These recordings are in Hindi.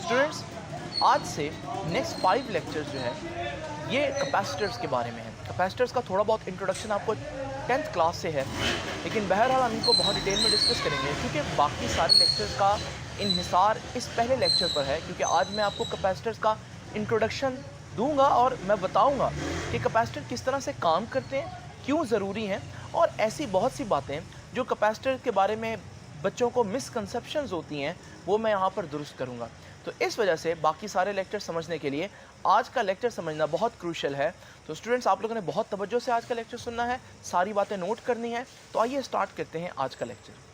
स्टूडेंट्स, आज से नेक्स्ट 5 लेक्चर्स जो है ये कैपेसिटर्स के बारे में है। कैपेसिटर्स का थोड़ा बहुत इंट्रोडक्शन आपको 10th क्लास से है, लेकिन बहरहाल हम इनको बहुत डिटेल में डिस्कस करेंगे क्योंकि बाकी सारे लेक्चर्स का इन्हिसार इस पहले लेक्चर पर है। क्योंकि आज मैं आपको कैपेसिटर्स का इंट्रोडक्शन दूंगा और मैं बताऊंगा कि कैपेसिटर किस तरह से काम करते हैं, क्यों ज़रूरी हैं, और ऐसी बहुत सी बातें जो कैपेसिटर के बारे में बच्चों को मिसकंसेप्शंस होती हैं वो मैं यहाँ पर दुरुस्त करूँगा। तो इस वजह से बाकी सारे लेक्चर समझने के लिए आज का लेक्चर समझना बहुत क्रूशल है। तो स्टूडेंट्स, आप लोगों ने बहुत तवज्जो से आज का लेक्चर सुनना है, सारी बातें नोट करनी है। तो आइए स्टार्ट करते हैं आज का लेक्चर।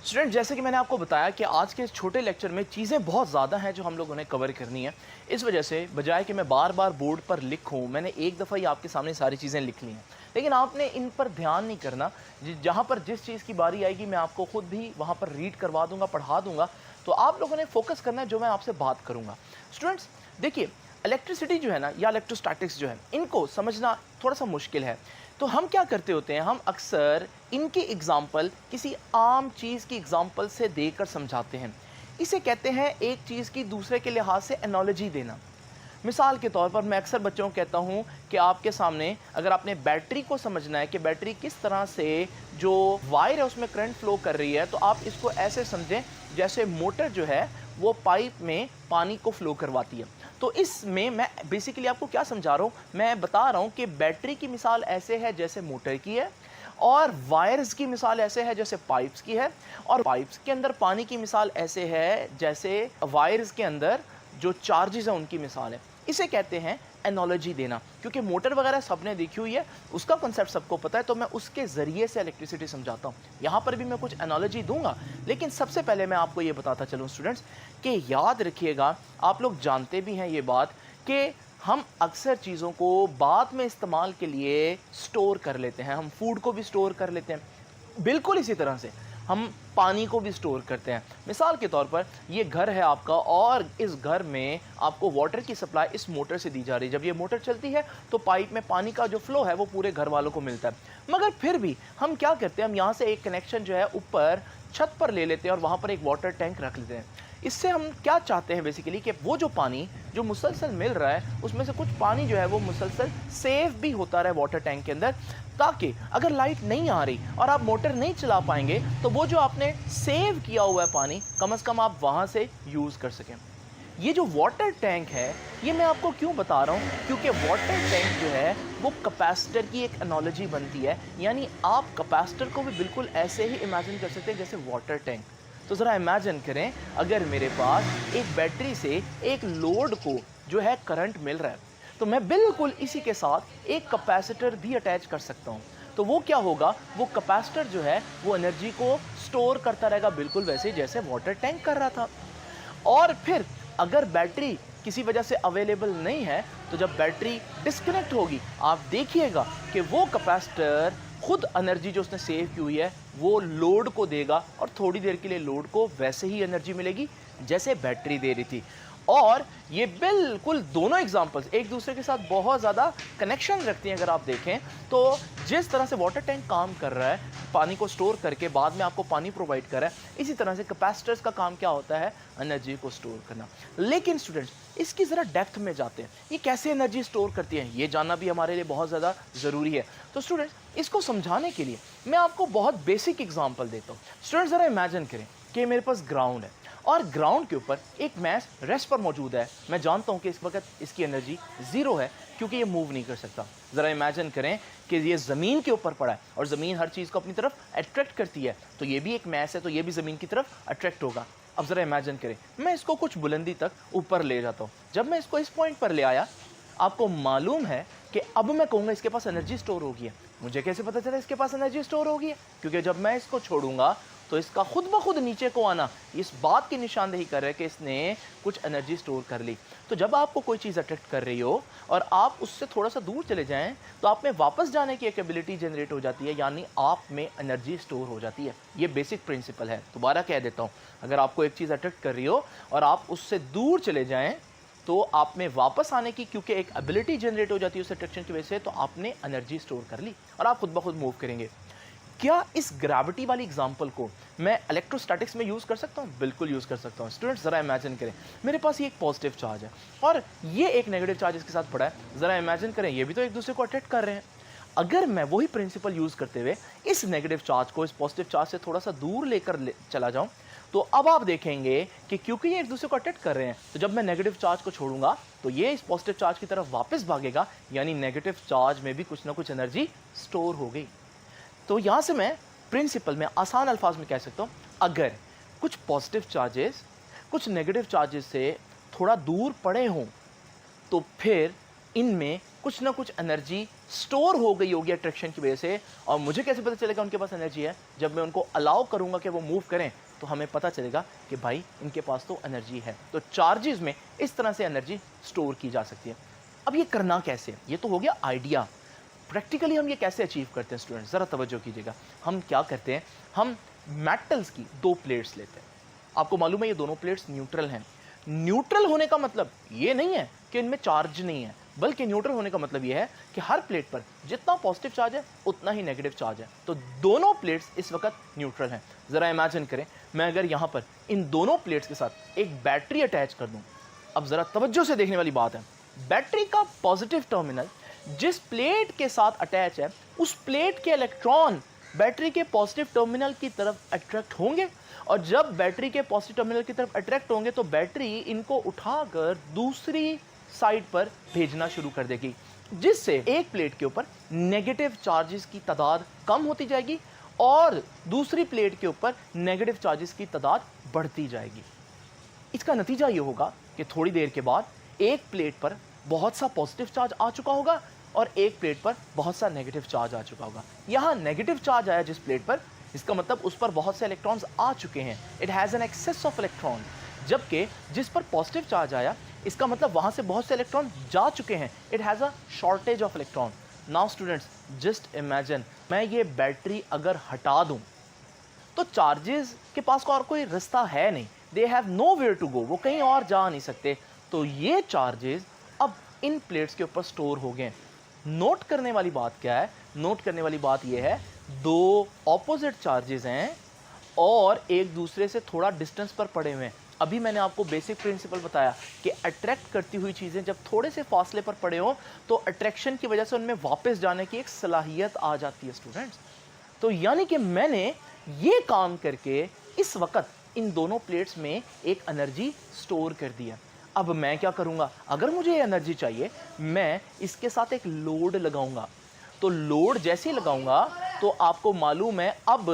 स्टूडेंट, जैसे कि मैंने आपको बताया कि आज के इस छोटे लेक्चर में चीज़ें बहुत ज़्यादा हैं जो हम लोगों ने कवर करनी है। इस वजह से बजाय कि मैं बार बार बोर्ड पर लिखूं, मैंने एक दफ़ा ही आपके सामने सारी चीज़ें लिख ली हैं। लेकिन आपने इन पर ध्यान नहीं करना। जहाँ पर जिस चीज़ की बारी आएगी मैं आपको खुद भी वहाँ पर रीड करवा दूँगा, पढ़ा दूँगा। तो आप लोगों ने फोकस करना है जो मैं आपसे बात करूँगा। स्टूडेंट्स देखिए, इलेक्ट्रिसिटी जो है ना, या इलेक्ट्रोस्टैटिक्स जो है, इनको समझना थोड़ा सा मुश्किल है। तो हम क्या करते होते हैं, हम अक्सर इनके एग्जाम्पल किसी आम चीज़ की एग्जाम्पल से देकर समझाते हैं। इसे कहते हैं एक चीज़ की दूसरे के लिहाज से एनालॉजी देना। मिसाल के तौर पर मैं अक्सर बच्चों को कहता हूँ कि आपके सामने अगर आपने बैटरी को समझना है कि बैटरी किस तरह से जो वायर है उसमें करंट फ्लो कर रही है, तो आप इसको ऐसे समझें जैसे मोटर जो है वो पाइप में पानी को फ्लो करवाती है। तो इसमें मैं बेसिकली आपको क्या समझा रहा हूँ, मैं बता रहा हूँ कि बैटरी की मिसाल ऐसे है जैसे मोटर की है, और वायर्स की मिसाल ऐसे है जैसे पाइप्स की है, और पाइप्स के अंदर पानी की मिसाल ऐसे है जैसे वायर्स के अंदर जो चार्जेस हैं उनकी मिसाल है। इसे कहते हैं एनालॉजी देना। क्योंकि मोटर वगैरह सबने देखी हुई है, उसका कॉन्सेप्ट सबको पता है, तो मैं उसके ज़रिए से इलेक्ट्रिसिटी समझाता हूँ। यहाँ पर भी मैं कुछ एनालॉजी दूंगा, लेकिन सबसे पहले मैं आपको ये बताता चलूँ स्टूडेंट्स कि याद रखिएगा, आप लोग जानते भी हैं ये बात कि हम अक्सर चीज़ों को बाद में इस्तेमाल के लिए स्टोर कर लेते हैं। हम फूड को भी स्टोर कर लेते हैं, बिल्कुल इसी तरह से हम पानी को भी स्टोर करते हैं। मिसाल के तौर पर ये घर है आपका, और इस घर में आपको वाटर की सप्लाई इस मोटर से दी जा रही है। जब ये मोटर चलती है तो पाइप में पानी का जो फ्लो है वो पूरे घर वालों को मिलता है। मगर फिर भी हम क्या करते हैं, हम यहाँ से एक कनेक्शन जो है ऊपर छत पर ले लेते हैं और वहाँ पर एक वाटर टैंक रख लेते हैं। इससे हम क्या चाहते हैं बेसिकली कि वो जो पानी जो मुसलसल मिल रहा है उसमें से कुछ पानी जो है वो मुसलसल सेव भी होता रहे वाटर टैंक के अंदर, ताकि अगर लाइट नहीं आ रही और आप मोटर नहीं चला पाएंगे तो वो जो आपने सेव किया हुआ है पानी कम से कम आप वहाँ से यूज़ कर सकें। ये जो वाटर टैंक है ये मैं आपको क्यों बता रहा हूँ, क्योंकि वाटर टैंक जो है वो कैपेसिटर की एक एनालॉजी बनती है। यानी आप कैपेसिटर को भी बिल्कुल ऐसे ही इमेजिन कर सकते हैं जैसे वाटर टैंक। तो ज़रा इमेजिन करें, अगर मेरे पास एक बैटरी से एक लोड को जो है करंट मिल रहा है, तो मैं बिल्कुल इसी के साथ एक कैपेसिटर भी अटैच कर सकता हूँ। तो वो क्या होगा, वो कैपेसिटर जो है वो एनर्जी को स्टोर करता रहेगा, बिल्कुल वैसे जैसे वाटर टैंक कर रहा था। और फिर अगर बैटरी किसी वजह से अवेलेबल नहीं है, तो जब बैटरी डिस्कनेक्ट होगी, आप देखिएगा कि वो कैपेसिटर खुद एनर्जी जो उसने सेव की हुई है वो लोड को देगा, और थोड़ी देर के लिए लोड को वैसे ही एनर्जी मिलेगी जैसे बैटरी दे रही थी। और ये बिल्कुल दोनों एग्जांपल्स एक दूसरे के साथ बहुत ज़्यादा कनेक्शन रखती हैं। अगर आप देखें तो जिस तरह से वाटर टैंक काम कर रहा है, पानी को स्टोर करके बाद में आपको पानी प्रोवाइड कर रहा है, इसी तरह से कैपेसिटर्स का काम क्या होता है, एनर्जी को स्टोर करना। लेकिन स्टूडेंट्स, इसकी ज़रा डेप्थ में जाते हैं, ये कैसे एनर्जी स्टोर करती है ये जानना भी हमारे लिए बहुत ज़्यादा ज़रूरी है। तो स्टूडेंट्स, इसको समझाने के लिए मैं आपको बहुत बेसिक एग्जाम्पल देता हूँ। स्टूडेंट्स, ज़रा इमेजिन करें कि मेरे पास ग्राउंड है और ग्राउंड के ऊपर एक मैस रेस्ट पर मौजूद है। मैं जानता हूँ कि इस वक्त इसकी एनर्जी ज़ीरो है क्योंकि ये मूव नहीं कर सकता। ज़रा इमेजिन करें कि ये ज़मीन के ऊपर पड़ा है और ज़मीन हर चीज़ को अपनी तरफ अट्रैक्ट करती है, तो ये भी एक मैस है, तो ये भी ज़मीन की तरफ अट्रैक्ट होगा। अब ज़रा इमेजिन करें मैं इसको कुछ बुलंदी तक ऊपर ले जाता हूँ। जब मैं इसको इस पॉइंट पर ले आया, आपको मालूम है कि अब मैं कहूँगा इसके पास एनर्जी स्टोर होगी है। मुझे कैसे पता चला इसके पास एनर्जी स्टोर होगी है? क्योंकि जब मैं इसको छोड़ूंगा तो इसका खुद ब खुद नीचे को आना इस बात की निशानदेही कर रहा है कि इसने कुछ एनर्जी स्टोर कर ली। तो जब आपको कोई चीज़ अट्रैक्ट कर रही हो और आप उससे थोड़ा सा दूर चले जाएं, तो आप में वापस जाने की एक एबिलिटी जनरेट हो जाती है, यानी आप में एनर्जी स्टोर हो जाती है। ये बेसिक प्रिंसिपल है। दोबारा कह देता हूँ, अगर आपको एक चीज़ अट्रैक्ट कर रही हो और आप उससे दूर चले जाएँ, तो आप में वापस आने की क्योंकि एक एबिलिटी जनरेट हो जाती है उस अट्रैक्शन की वजह से, तो आपने एनर्जी स्टोर कर ली और आप खुद ब खुद मूव करेंगे। क्या इस ग्रेविटी वाली एग्जांपल को मैं इलेक्ट्रोस्टैटिक्स में यूज़ कर सकता हूँ? बिल्कुल यूज़ कर सकता हूँ। स्टूडेंट्स ज़रा इमेजिन करें, मेरे पास ये एक पॉजिटिव चार्ज है और ये एक नेगेटिव चार्ज इसके साथ पड़ा है। ज़रा इमेजिन करें, ये भी तो एक दूसरे को अट्रैक्ट कर रहे हैं। अगर मैं वही प्रिंसिपल यूज़ करते हुए इस नेगेटिव चार्ज को इस पॉजिटिव चार्ज से थोड़ा सा दूर लेकर चला जाऊँ, तो अब आप देखेंगे कि क्योंकि ये एक दूसरे को अट्रैक्ट कर रहे हैं, तो जब मैं नेगेटिव चार्ज को छोड़ूंगा तो ये इस पॉजिटिव चार्ज की तरफ वापस भागेगा, यानी नेगेटिव चार्ज में भी कुछ ना कुछ एनर्जी स्टोर हो गई। तो यहाँ से मैं प्रिंसिपल में आसान अल्फाज में कह सकता हूँ, अगर कुछ पॉजिटिव चार्जेस कुछ नेगेटिव चार्जेस से थोड़ा दूर पड़े हों तो फिर इनमें कुछ ना कुछ एनर्जी स्टोर हो गई होगी अट्रैक्शन की वजह से। और मुझे कैसे पता चलेगा उनके पास एनर्जी है? जब मैं उनको अलाउ करूंगा कि वो मूव करें, तो हमें पता चलेगा कि भाई इनके पास तो एनर्जी है। तो चार्जेस में इस तरह से एनर्जी स्टोर की जा सकती है। अब ये करना कैसे? ये तो हो गया आइडिया। प्रैक्टिकली हम ये कैसे अचीव करते हैं स्टूडेंट्स, ज़रा तवज्जो कीजिएगा। हम क्या करते हैं, हम मेटल्स की 2 प्लेट्स लेते हैं। आपको मालूम है ये दोनों प्लेट्स न्यूट्रल हैं। न्यूट्रल होने का मतलब ये नहीं है कि इनमें चार्ज नहीं है, बल्कि न्यूट्रल होने का मतलब ये है कि हर प्लेट पर जितना पॉजिटिव चार्ज है उतना ही नेगेटिव चार्ज है। तो दोनों प्लेट्स इस वक्त न्यूट्रल हैं। ज़रा इमेजिन करें, मैं अगर यहाँ पर इन दोनों प्लेट्स के साथ एक बैटरी अटैच कर दूँ। अब ज़रा तवज्जो से देखने वाली बात है, बैटरी का पॉजिटिव टर्मिनल जिस प्लेट के साथ अटैच है, उस प्लेट के इलेक्ट्रॉन बैटरी के पॉजिटिव टर्मिनल की तरफ अट्रैक्ट होंगे, और जब बैटरी के पॉजिटिव टर्मिनल की तरफ अट्रैक्ट होंगे तो बैटरी इनको उठाकर दूसरी साइड पर भेजना शुरू कर देगी, जिससे एक प्लेट के ऊपर नेगेटिव चार्जेस की तादाद कम होती जाएगी और दूसरी प्लेट के ऊपर नेगेटिव चार्जेस की तादाद बढ़ती जाएगी। इसका नतीजा ये होगा कि थोड़ी देर के बाद एक प्लेट पर बहुत सा पॉजिटिव चार्ज आ चुका होगा और एक प्लेट पर बहुत सा नेगेटिव चार्ज आ चुका होगा। यहाँ नेगेटिव चार्ज आया जिस प्लेट पर, इसका मतलब उस पर बहुत से इलेक्ट्रॉन्स आ चुके हैं, it has an excess of electron. जबकि जिस पर पॉजिटिव चार्ज आया, इसका मतलब वहाँ से बहुत से इलेक्ट्रॉन जा चुके हैं, it has a shortage of electron. Now students just imagine, मैं ये बैटरी अगर हटा दूँ तो चार्जेस के पास और कोई रास्ता है नहीं, they have nowhere to go, वो कहीं और जा नहीं सकते। तो ये चार्जेस अब इन प्लेट्स के ऊपर स्टोर हो गए। नोट करने वाली बात क्या है? नोट करने वाली बात ये है, 2 ऑपोजिट चार्जेस हैं और एक दूसरे से थोड़ा डिस्टेंस पर पड़े हुए हैं। अभी मैंने आपको बेसिक प्रिंसिपल बताया कि अट्रैक्ट करती हुई चीज़ें जब थोड़े से फासले पर पड़े हो तो अट्रैक्शन की वजह से उनमें वापस जाने की एक सलाहियत आ जाती है स्टूडेंट्स। तो यानी कि मैंने ये काम करके इस वक्त इन दोनों प्लेट्स में एक एनर्जी स्टोर कर दिया। अब मैं क्या करूँगा, अगर मुझे ये एनर्जी चाहिए, मैं इसके साथ एक लोड लगाऊंगा। तो लोड जैसे ही लगाऊंगा तो आपको मालूम है अब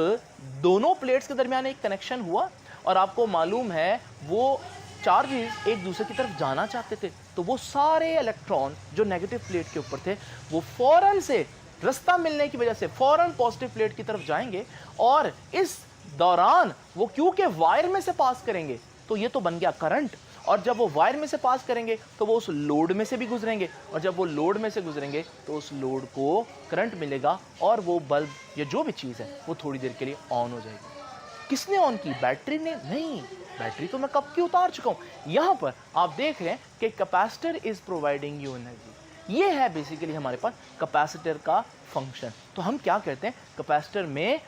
दोनों प्लेट्स के दरमियान एक कनेक्शन हुआ, और आपको मालूम है वो चार्जेस एक दूसरे की तरफ जाना चाहते थे, तो वो सारे इलेक्ट्रॉन जो नेगेटिव प्लेट के ऊपर थे वो फौरन से रास्ता मिलने की वजह से फौरन पॉजिटिव प्लेट की तरफ जाएंगे, और इस दौरान वो क्योंकि वायर में से पास करेंगे तो ये तो बन गया करंट, और जब वो वायर में से पास करेंगे तो वो उस लोड में से भी गुजरेंगे, और जब वो लोड में से गुजरेंगे तो उस लोड को करंट मिलेगा और वो बल्ब या जो भी चीज़ है वो थोड़ी देर के लिए ऑन हो जाएगी। किसने ऑन की? बैटरी ने नहीं, बैटरी तो मैं कब की उतार चुका हूँ। यहाँ पर आप देख रहे हैं कि capacitor is providing you energy. ये है बेसिकली हमारे पास कैपेसिटर का फंक्शन। तो हम क्या करते हैं, कैपेसिटर में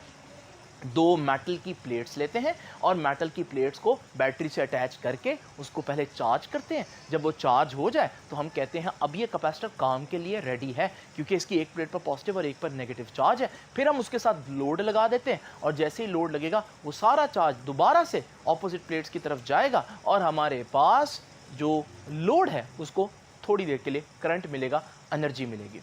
2 मेटल की प्लेट्स लेते हैं और मेटल की प्लेट्स को बैटरी से अटैच करके उसको पहले चार्ज करते हैं। जब वो चार्ज हो जाए तो हम कहते हैं अब ये कैपेसिटर काम के लिए रेडी है, क्योंकि इसकी एक प्लेट पर पॉजिटिव और एक पर नेगेटिव चार्ज है। फिर हम उसके साथ लोड लगा देते हैं, और जैसे ही लोड लगेगा वो सारा चार्ज दोबारा से ऑपोजिट प्लेट्स की तरफ जाएगा, और हमारे पास जो लोड है उसको थोड़ी देर के लिए करंट मिलेगा, एनर्जी मिलेगी।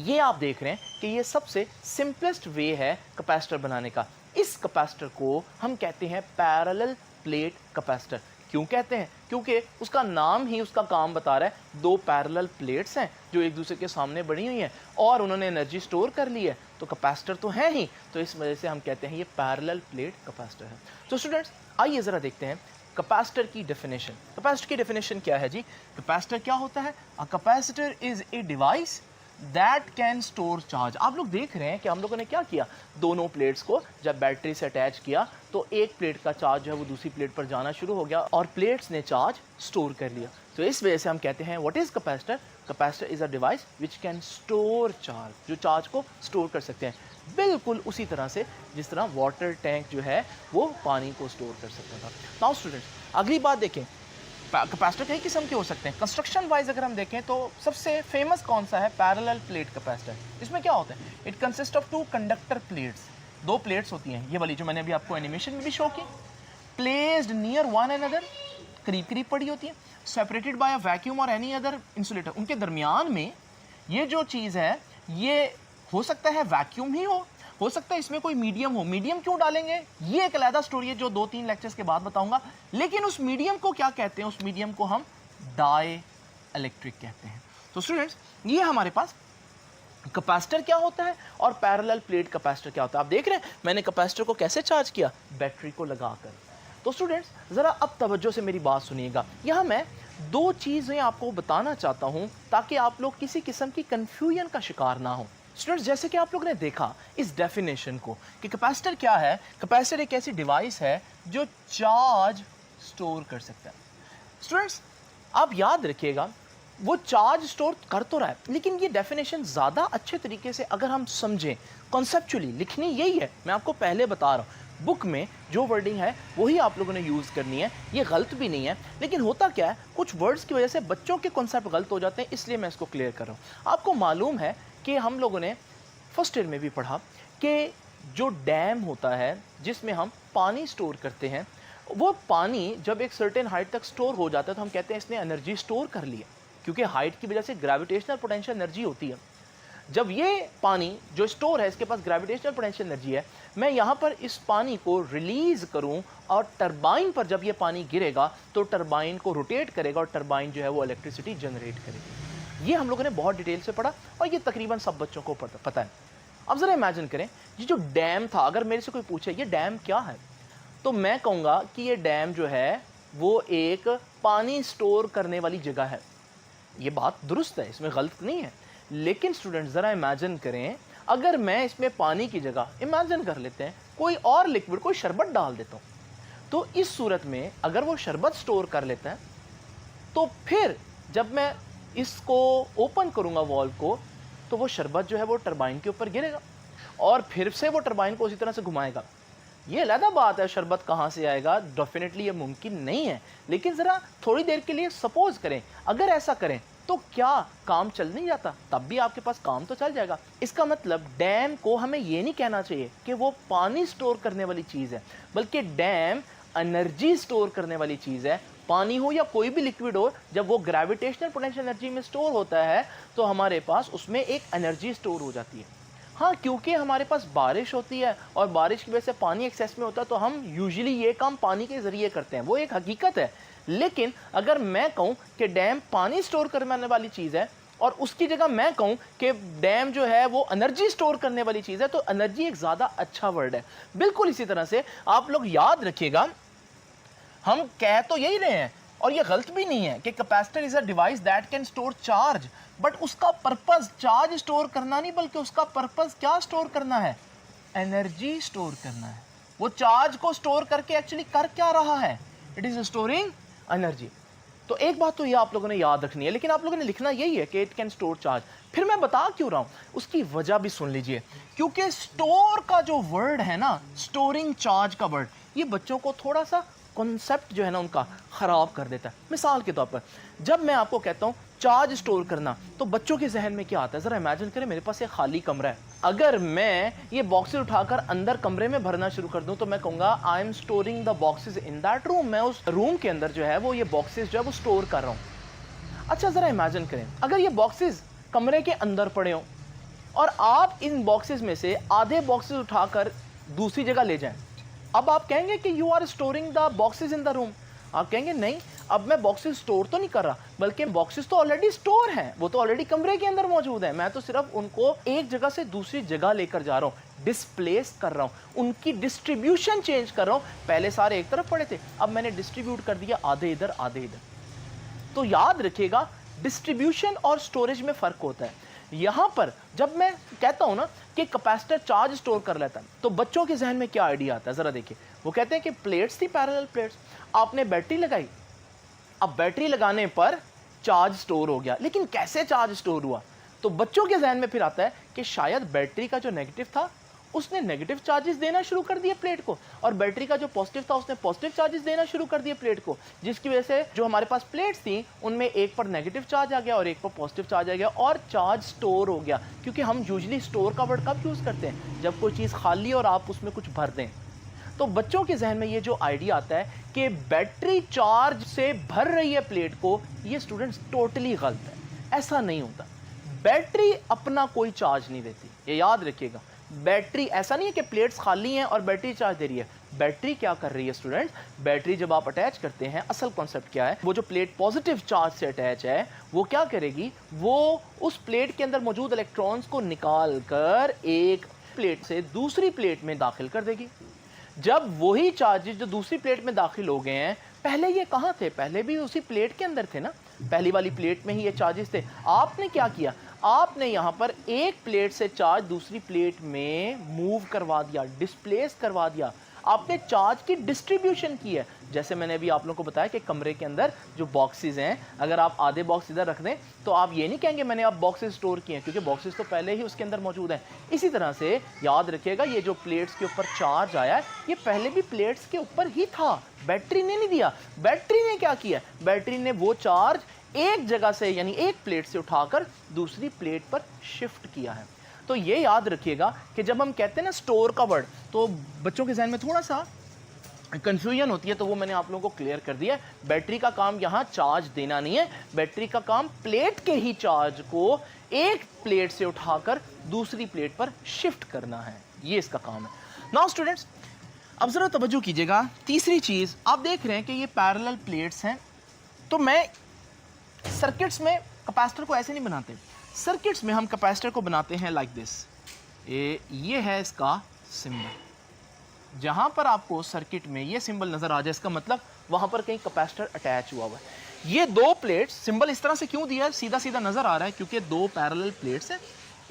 ये आप देख रहे हैं कि ये सबसे सिंपलेस्ट वे है कैपेसिटर बनाने का। इस कैपेसिटर को हम कहते हैं पैरेलल प्लेट कैपेसिटर। क्यों कहते हैं? क्योंकि उसका नाम ही उसका काम बता रहा है, 2 पैरेलल प्लेट्स हैं जो एक दूसरे के सामने बनी हुई हैं और उन्होंने एनर्जी स्टोर कर ली है, तो कैपेसिटर तो है ही, तो इस वजह से हम कहते हैं ये पैरेलल प्लेट कैपेसिटर है। तो स्टूडेंट्स आइए ज़रा देखते हैं कैपेसिटर की डेफिनेशन। कैपेसिटर की डेफिनेशन क्या है जी? कैपेसिटर क्या होता है? A capacitor is a device that can store charge. आप लोग देख रहे हैं कि हम लोगों ने क्या किया, दोनों प्लेट्स को जब बैटरी से अटैच किया तो एक प्लेट का चार्ज जो है वो दूसरी प्लेट पर जाना शुरू हो गया और प्लेट्स ने चार्ज स्टोर कर लिया। तो इस वजह से हम कहते हैं what is capacitor? Capacitor is a device which can store charge, जो चार्ज को स्टोर कर सकते हैं, बिल्कुल उसी तरह से जिस तरह वाटर टैंक जो है वो पानी को स्टोर कर सकता था। नाउ स्टूडेंट्स, अगली बात देखें, कैपेसिटर कई किस्म के हो सकते हैं। कंस्ट्रक्शन वाइज अगर हम देखें तो सबसे फेमस कौन सा है? Parallel plate capacitor. इसमें क्या होता है? It consist of two conductor plates, दो प्लेट्स होती हैं, ये वाली जो मैंने अभी आपको एनिमेशन में भी शो की, प्लेस्ड नियर वन अनदर, करीब करीब पड़ी होती है, सेपरेटेड बाय अ वैक्यूम और एनी अदर इंसुलेटर। उनके दरमियान में ये जो चीज़ है ये हो सकता है वैक्यूम ही हो सकता है इसमें कोई मीडियम हो। मीडियम क्यों डालेंगे ये एक अलग स्टोरी है जो 2-3 लेक्चर्स के बाद बताऊंगा। लेकिन उस मीडियम को क्या कहते हैं? उस मीडियम को हम डाई इलेक्ट्रिक कहते हैं। तो स्टूडेंट्स, ये हमारे पास कैपेसिटर क्या होता है और पैरेलल प्लेट कैपेसिटर क्या होता है। आप देख रहे हैं मैंने कैपेसिटर को कैसे चार्ज किया, बैटरी को लगाकर। तो स्टूडेंट्स ज़रा अब तवज्जो से मेरी बात सुनिएगा। यहाँ मैं दो चीज़ें आपको बताना चाहता हूँ ताकि आप लोग किसी किस्म की कन्फ्यूजन का शिकार ना हो। स्टूडेंट्स, जैसे कि आप लोगों ने देखा इस डेफिनेशन को कि कैपेसिटर क्या है। कैपेसिटर एक ऐसी डिवाइस है जो चार्ज स्टोर कर सकता है। स्टूडेंट्स, आप याद रखिएगा वो चार्ज स्टोर कर तो रहा है, लेकिन ये डेफिनेशन ज़्यादा अच्छे तरीके से अगर हम समझें, कॉन्सेप्चुअली लिखनी यही है। मैं आपको पहले बता रहा हूँ, बुक में जो वर्डिंग है वही आप लोगों ने यूज़ करनी है, ये गलत भी नहीं है। लेकिन होता क्या है, कुछ वर्ड्स की वजह से बच्चों के कॉन्सेप्ट गलत हो जाते हैं, इसलिए मैं इसको क्लियर कर रहा हूँ। आपको मालूम है कि हम लोगों ने फर्स्ट ईयर में भी पढ़ा कि जो डैम होता है जिसमें हम पानी स्टोर करते हैं, वो पानी जब एक सर्टेन हाइट तक स्टोर हो जाता है तो हम कहते हैं इसने एनर्जी स्टोर कर ली है, क्योंकि हाइट की वजह से ग्रेविटेशनल पोटेंशियल एनर्जी होती है। जब ये पानी जो स्टोर है इसके पास ग्रेविटेशनल पोटेंशियल एनर्जी है, मैं यहाँ पर इस पानी को रिलीज़ करूँ और टरबाइन पर जब ये पानी गिरेगा तो टरबाइन को रोटेट करेगा और टरबाइन जो है वो इलेक्ट्रिसिटी जनरेट करेगी। ये हम लोगों ने बहुत डिटेल से पढ़ा और ये तकरीबन सब बच्चों को पता है। अब ज़रा इमेजिन करें, ये जो डैम था, अगर मेरे से कोई पूछे ये डैम क्या है, तो मैं कहूँगा कि ये डैम जो है वो एक पानी स्टोर करने वाली जगह है। ये बात दुरुस्त है, इसमें गलत नहीं है। लेकिन स्टूडेंट ज़रा इमेजिन करें, अगर मैं इसमें पानी की जगह इमेजिन कर लेते हैं कोई और लिक्विड, कोई शरबत डाल देता हूँ, तो इस सूरत में अगर वो शरबत स्टोर कर लेता है तो फिर जब मैं इसको ओपन करूँगा वॉल्व को, तो वो शरबत जो है वो टरबाइन के ऊपर गिरेगा और फिर से वो टरबाइन को उसी तरह से घुमाएगा। ये अलग बात है, शरबत कहाँ से आएगा, डेफिनेटली ये मुमकिन नहीं है। लेकिन ज़रा थोड़ी देर के लिए सपोज करें, अगर ऐसा करें तो क्या काम चल नहीं जाता? तब भी आपके पास काम तो चल जाएगा। इसका मतलब डैम को हमें ये नहीं कहना चाहिए कि वो पानी स्टोर करने वाली चीज़ है, बल्कि डैम एनर्जी स्टोर करने वाली चीज़ है। पानी हो या कोई भी लिक्विड हो, जब वो ग्रेविटेशनल पोटेंशियल एनर्जी में स्टोर होता है तो हमारे पास उसमें एक एनर्जी स्टोर हो जाती है। हाँ, क्योंकि हमारे पास बारिश होती है और बारिश की वजह से पानी एक्सेस में होता है, तो हम यूजुअली ये काम पानी के ज़रिए करते हैं, वो एक हकीकत है। लेकिन अगर मैं कहूँ कि डैम पानी स्टोर करने वाली चीज़ है और उसकी जगह मैं कहूँ कि डैम जो है वो एनर्जी स्टोर करने वाली चीज़ है, तो एनर्जी एक ज़्यादा अच्छा वर्ड है। बिल्कुल इसी तरह से आप लोग याद रखिएगा, हम कह तो यही रहे हैं और ये गलत भी नहीं है कि capacitor is a device that can store charge, but उसका पर्पस चार्ज स्टोर करना नहीं, बल्कि उसका पर्पस क्या स्टोर करना है? एनर्जी स्टोर करना है। वो चार्ज को स्टोर करके एक्चुअली कर क्या रहा है? It is storing energy. तो एक बात तो ये आप लोगों ने याद रखनी है, लेकिन आप लोगों ने लिखना यही है कि इट कैन स्टोर चार्ज। फिर मैं बता क्यों रहा हूँ, उसकी वजह भी सुन लीजिए। क्योंकि स्टोर का जो वर्ड है ना, स्टोरिंग चार्ज का वर्ड, ये बच्चों को थोड़ा सा कॉन्सेप्ट जो है ना उनका ख़राब कर देता है। मिसाल के तौर पर जब मैं आपको कहता हूँ चार्ज स्टोर करना, तो बच्चों के जहन में क्या आता है? ज़रा इमेजिन करें, मेरे पास एक खाली कमरा है, अगर मैं ये बॉक्सेस उठाकर अंदर कमरे में भरना शुरू कर दूं तो मैं कहूँगा I am storing the boxes in that room. मैं उस रूम के अंदर जो है वो ये बॉक्सेस जो है वो स्टोर कर रहा हूँ। अच्छा, ज़रा इमेजिन करें अगर ये बॉक्सेस कमरे के अंदर पड़े हों और आप इन बॉक्सेस में से आधे बॉक्सेस उठाकर दूसरी जगह ले जाएं, अब आप कहेंगे कि you are storing the boxes in the room. आप कहेंगे नहीं, अब मैं बॉक्सेस स्टोर तो नहीं कर रहा, बल्कि बॉक्सेस तो ऑलरेडी स्टोर हैं, वो तो ऑलरेडी कमरे के अंदर मौजूद है। मैं तो सिर्फ उनको एक जगह से दूसरी जगह लेकर जा रहा हूँ, डिस्प्लेस कर रहा हूँ, उनकी डिस्ट्रीब्यूशन चेंज कर रहा हूँ। पहले सारे एक तरफ पड़े थे, अब मैंने डिस्ट्रीब्यूट कर दिया, आधे इधर आधे इधर। तो याद रखिएगा, डिस्ट्रीब्यूशन और स्टोरेज में फ़र्क होता है। यहाँ पर जब मैं कहता हूँ ना कि कैपेसिटर चार्ज स्टोर कर लेता है, तो बच्चों के जहन में क्या आइडिया आता है, ज़रा देखिए। वो कहते हैं कि प्लेट्स थी, पैरेलल प्लेट्स, आपने बैटरी लगाई, अब बैटरी लगाने पर चार्ज स्टोर हो गया, लेकिन कैसे चार्ज स्टोर हुआ? तो बच्चों के जहन में फिर आता है कि शायद बैटरी का जो नेगेटिव था उसने नेगेटिव चार्जेस देना शुरू कर दिए प्लेट को, और बैटरी का जो पॉजिटिव था उसने पॉजिटिव चार्जेस देना शुरू कर दिए प्लेट को, जिसकी वजह से जो हमारे पास प्लेट्स थी उनमें एक पर नेगेटिव चार्ज आ गया और एक पर पॉजिटिव चार्ज आ गया और चार्ज स्टोर हो गया। क्योंकि हम यूजुअली स्टोर का वर्ड कब यूज़ करते हैं? जब कोई चीज़ खाली और आप उसमें कुछ भर दें। तो बच्चों के जहन में ये जो आइडिया आता है कि बैटरी चार्ज से भर रही है प्लेट को, ये स्टूडेंट्स टोटली गलत है। ऐसा नहीं होता। बैटरी अपना कोई चार्ज नहीं देती, ये याद रखिएगा। बैटरी ऐसा नहीं है कि प्लेट्स खाली हैं और बैटरी चार्ज दे रही है। बैटरी क्या कर रही है स्टूडेंट्स? बैटरी जब आप अटैच करते हैं, असल कॉन्सेप्ट क्या है, वो जो प्लेट पॉजिटिव चार्ज से अटैच है वो क्या करेगी, वो उस प्लेट के अंदर मौजूद इलेक्ट्रॉन्स को निकाल कर एक प्लेट से दूसरी प्लेट में दाखिल कर देगी। जब वही चार्जेस जो दूसरी प्लेट में दाखिल हो गए हैं, पहले ये कहाँ थे? पहले भी उसी प्लेट के अंदर थे ना, पहली वाली प्लेट में ही ये चार्जेस थे। आपने क्या किया? आपने यहाँ पर एक प्लेट से चार्ज दूसरी प्लेट में मूव करवा दिया, डिस्प्लेस करवा दिया। आपने चार्ज की डिस्ट्रीब्यूशन की है। जैसे मैंने अभी आप लोगों को बताया कि कमरे के अंदर जो बॉक्सेस हैं, अगर आप आधे बॉक्स इधर रख दें तो आप ये नहीं कहेंगे मैंने अब बॉक्सेस स्टोर किए हैं, क्योंकि बॉक्सेस तो पहले ही उसके अंदर मौजूद हैं। इसी तरह से याद रखिएगा, ये जो प्लेट्स के ऊपर चार्ज आया है ये पहले भी प्लेट्स के ऊपर ही था, बैटरी ने नहीं दिया। बैटरी ने क्या किया? बैटरी ने वो चार्ज एक जगह से यानी एक प्लेट से उठाकर दूसरी प्लेट पर शिफ्ट किया है। तो ये याद रखिएगा कि जब हम कहते हैं ना स्टोर का वर्ड, तो बच्चों के जहन में थोड़ा सा कंफ्यूजन होती है, तो वो मैंने आप लोगों को क्लियर कर दिया। बैटरी का काम यहाँ चार्ज देना नहीं है, बैटरी का काम प्लेट के ही चार्ज को एक प्लेट से उठाकर दूसरी प्लेट पर शिफ्ट करना है, ये इसका काम है। नाउ स्टूडेंट्स, अब जरा तवज्जो कीजिएगा। तीसरी चीज आप देख रहे हैं कि ये पैरेलल प्लेट्स हैं, तो मैं सर्किट्स में कैपेसिटर को ऐसे नहीं बनाते। सर्किट्स में हम कैपेसिटर को बनाते हैं लाइक दिस। ये है इसका सिंबल। जहां पर आपको सर्किट में ये सिंबल नजर आ जाए, इसका मतलब वहां पर कहीं कैपेसिटर अटैच हुआ हुआ है। ये दो प्लेट्स, सिंबल इस तरह से क्यों दिया है, सीधा सीधा नजर आ रहा है क्योंकि दो पैरेलल प्लेट्स हैं।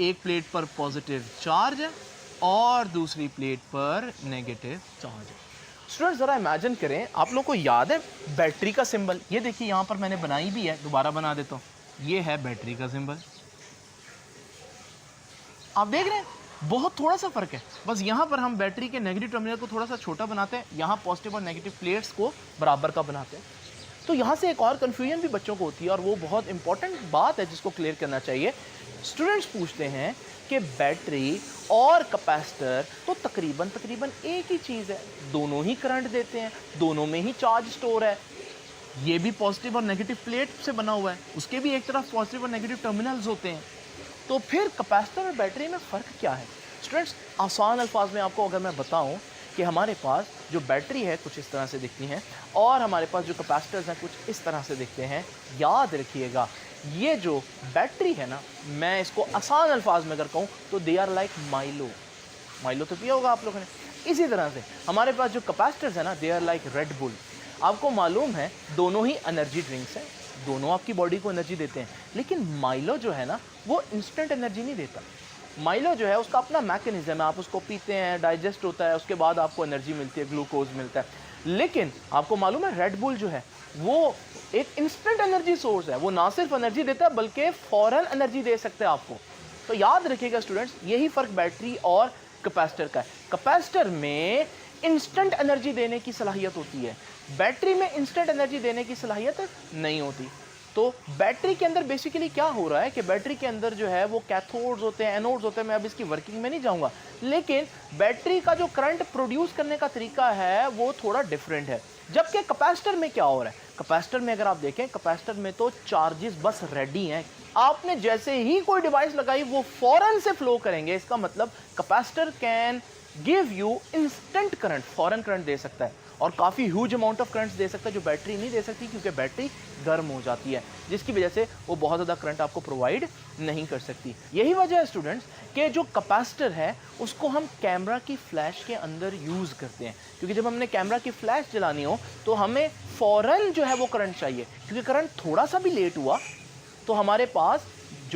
एक प्लेट पर पॉजिटिव चार्ज है और दूसरी प्लेट पर नेगेटिव चार्ज है। स्टूडेंट ज़रा इमेजिन करें, आप लोगों को याद है बैटरी का सिंबल? ये देखिए यहाँ पर मैंने बनाई भी है, दोबारा बना देता हूँ। ये है बैटरी का सिंबल, आप देख रहे हैं बहुत थोड़ा सा फर्क है। बस यहाँ पर हम बैटरी के नेगेटिव टर्मिनल को थोड़ा सा छोटा बनाते हैं, यहाँ पॉजिटिव और नेगेटिव प्लेट्स को बराबर का बनाते हैं। तो यहाँ से एक और कन्फ्यूजन भी बच्चों को होती है और वो बहुत इंपॉर्टेंट बात है जिसको क्लियर करना चाहिए। स्टूडेंट्स पूछते हैं कि बैटरी और कैपेसिटर तो तकरीबन एक ही चीज़ है, दोनों ही करंट देते हैं, दोनों में ही चार्ज स्टोर है। ये भी पॉजिटिव और नेगेटिव प्लेट से बना हुआ है, उसके भी एक तरफ पॉजिटिव और नेगेटिव टर्मिनल्स होते हैं। तो फिर कैपेसिटर और बैटरी में फ़र्क क्या है? स्टूडेंट्स आसान अल्फाज में आपको अगर मैं बताऊं कि हमारे पास जो बैटरी है कुछ इस तरह से दिखती हैं और हमारे पास जो कैपेसिटर्स हैं कुछ इस तरह से दिखते हैं। याद रखिएगा, ये जो बैटरी है ना, मैं इसको आसान अल्फाज में अगर कहूँ तो they are like Milo. Milo तो पिया होगा आप लोगों ने। इसी तरह से हमारे पास जो कैपेसिटर्स हैं ना, they are like Red Bull. आपको मालूम है दोनों ही एनर्जी ड्रिंक्स हैं, दोनों आपकी बॉडी को एनर्जी देते हैं, लेकिन माइलो जो है ना वो इंस्टेंट एनर्जी नहीं देता। माइलो जो है उसका अपना मैकेनिज्म है, आप उसको पीते हैं, डाइजेस्ट होता है, उसके बाद आपको एनर्जी मिलती है, ग्लूकोज मिलता है। लेकिन आपको मालूम है रेड बुल जो है वो एक इंस्टेंट एनर्जी सोर्स है, वो ना सिर्फ एनर्जी देता है बल्कि फ़ौरन एनर्जी दे सकता है आपको। तो याद रखिएगा स्टूडेंट्स, यही फ़र्क बैटरी और कैपेसिटर का है। कैपेसिटर में इंस्टेंट एनर्जी देने की सलाहियत होती है, बैटरी में इंस्टेंट एनर्जी देने की सलाहियत नहीं होती। तो बैटरी के अंदर बेसिकली क्या हो रहा है कि बैटरी के अंदर जो है वो कैथोड्स होते हैं, एनोड्स होते हैं, मैं अब इसकी वर्किंग में नहीं जाऊंगा, लेकिन बैटरी का जो करंट प्रोड्यूस करने का तरीका है वो थोड़ा डिफरेंट है। जबकि कैपेसिटर में क्या हो रहा है, कैपेसिटर में अगर आप देखें, कैपेसिटर में तो चार्जेस बस रेडी हैं, आपने जैसे ही कोई डिवाइस लगाई वो फौरन से फ्लो करेंगे। इसका मतलब capacitor can give you instant current, फौरन करंट दे सकता है और काफ़ी ह्यूज अमाउंट ऑफ करंट दे सकता है जो बैटरी नहीं दे सकती, क्योंकि बैटरी गर्म हो जाती है, जिसकी वजह से वो बहुत ज़्यादा करंट आपको प्रोवाइड नहीं कर सकती। यही वजह है स्टूडेंट्स कि जो कैपेसिटर है उसको हम कैमरा की फ्लैश के अंदर यूज़ करते हैं, क्योंकि जब हमने कैमरा की फ्लैश जलानी हो तो हमें फ़ौरन जो है वो करंट चाहिए, क्योंकि करंट थोड़ा सा भी लेट हुआ तो हमारे पास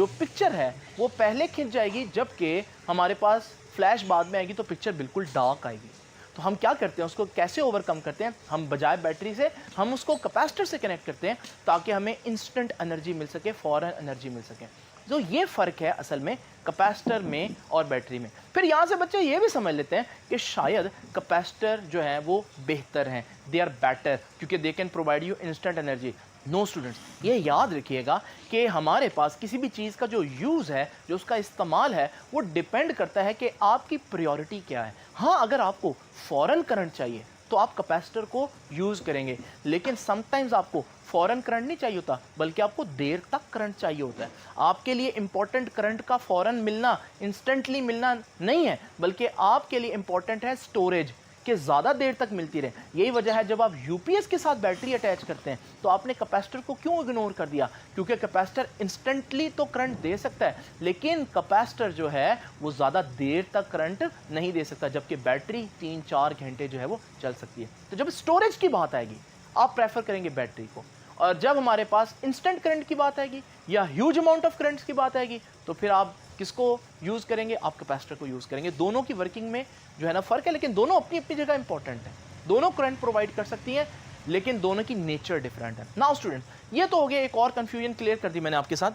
जो पिक्चर है वो पहले खिंच जाएगी, जबकि हमारे पास फ्लैश बाद में आएगी तो पिक्चर बिल्कुल डार्क आएगी। तो हम क्या करते हैं, उसको कैसे ओवरकम करते हैं, हम बजाय बैटरी से हम उसको कैपेसिटर से कनेक्ट करते हैं ताकि हमें इंस्टेंट एनर्जी मिल सके, फ़ौरन एनर्जी मिल सके। तो ये फ़र्क है असल में कैपेसिटर में और बैटरी में। फिर यहाँ से बच्चे ये भी समझ लेते हैं कि शायद कैपेसिटर जो है वो बेहतर हैं, दे आर बेटर, क्योंकि they can provide you instant energy. No students, ये याद रखिएगा कि हमारे पास किसी भी चीज़ का जो यूज़ है, जो उसका इस्तेमाल है, वो डिपेंड करता है कि आपकी प्रायोरिटी क्या है। हाँ, अगर आपको फ़ौरन करंट चाहिए तो आप कैपेसिटर को यूज़ करेंगे, लेकिन समटाइम्स आपको फ़ौरन करंट नहीं चाहिए होता, बल्कि आपको देर तक करंट चाहिए होता है। आपके लिए इंपॉर्टेंट करंट का फ़ौरन मिलना, इंस्टेंटली मिलना नहीं है, बल्कि आपके लिए इंपॉर्टेंट है स्टोरेज, कि ज़्यादा देर तक मिलती रहे। यही वजह है जब आप यूपीएस के साथ बैटरी अटैच करते हैं तो आपने कैपेसिटर को क्यों इग्नोर कर दिया, क्योंकि कैपेसिटर इंस्टेंटली तो करंट दे सकता है, लेकिन कैपेसिटर जो है वो ज़्यादा देर तक करंट नहीं दे सकता, जबकि बैटरी 3-4 घंटे जो है वो चल सकती है। तो जब स्टोरेज की बात आएगी आप प्रेफर करेंगे बैटरी को, और जब हमारे पास इंस्टेंट करंट की बात आएगी या ह्यूज अमाउंट ऑफ करंट्स की बात आएगी तो फिर आप किसको यूज़ करेंगे, आप कैपेसिटर को यूज़ करेंगे। दोनों की वर्किंग में जो है ना फ़र्क है, लेकिन दोनों अपनी अपनी जगह इंपॉर्टेंट है। दोनों करंट प्रोवाइड कर सकती हैं, लेकिन दोनों की नेचर डिफरेंट है। नाउ स्टूडेंट्स, ये तो हो गया, एक और कंफ्यूजन क्लियर कर दी मैंने आपके साथ।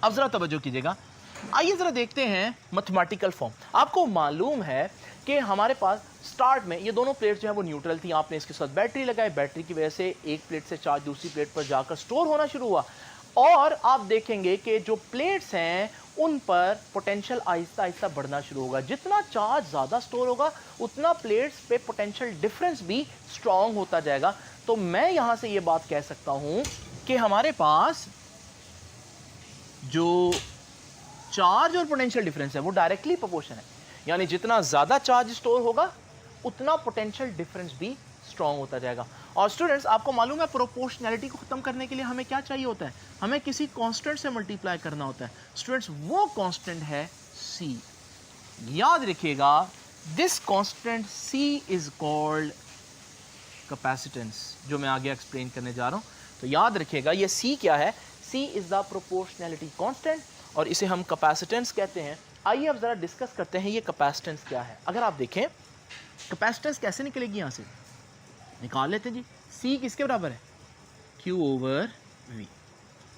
अब ज़रा तवज्जो कीजिएगा, आइए ज़रा देखते हैं मैथमेटिकल फॉर्म। आपको मालूम है कि हमारे पास स्टार्ट में ये दोनों प्लेट्स जो है वो न्यूट्रल थी, आपने इसके साथ बैटरी लगाई, बैटरी की वजह से एक प्लेट से चार्ज दूसरी प्लेट पर जाकर स्टोर होना शुरू हुआ, और आप देखेंगे कि जो प्लेट्स हैं उन पर पोटेंशियल आहिस्ता आहिस्ता बढ़ना शुरू होगा। जितना चार्ज ज़्यादा स्टोर होगा उतना प्लेट्स पे पोटेंशियल डिफरेंस भी स्ट्रॉन्ग होता जाएगा। तो मैं यहाँ से ये बात कह सकता हूँ कि हमारे पास जो चार्ज और पोटेंशियल डिफरेंस है वो डायरेक्टली प्रोपोर्शन है, यानी जितना ज़्यादा चार्ज स्टोर होगा उतना पोटेंशियल डिफरेंस भी स्ट्रॉन्ग होता जाएगा। और स्टूडेंट्स, आपको मालूम है प्रोपोर्शनैलिटी को ख़त्म करने के लिए हमें क्या चाहिए होता है, हमें किसी कांस्टेंट से मल्टीप्लाई करना होता है। स्टूडेंट्स, वो कांस्टेंट है C। याद रखिएगा, this constant C is called capacitance, जो मैं आगे एक्सप्लेन करने जा रहा हूँ। तो याद रखिएगा ये C क्या है, C is the proportionality constant, और इसे हम कैपेसिटेंस कहते हैं। आइए अब ज़रा डिस्कस करते हैं ये कैपेसिटेंस क्या है। अगर आप देखें कैपेसिटेंस कैसे निकलेगी, यहाँ से निकाल लेते हैं जी। C किसके बराबर है, Q over V।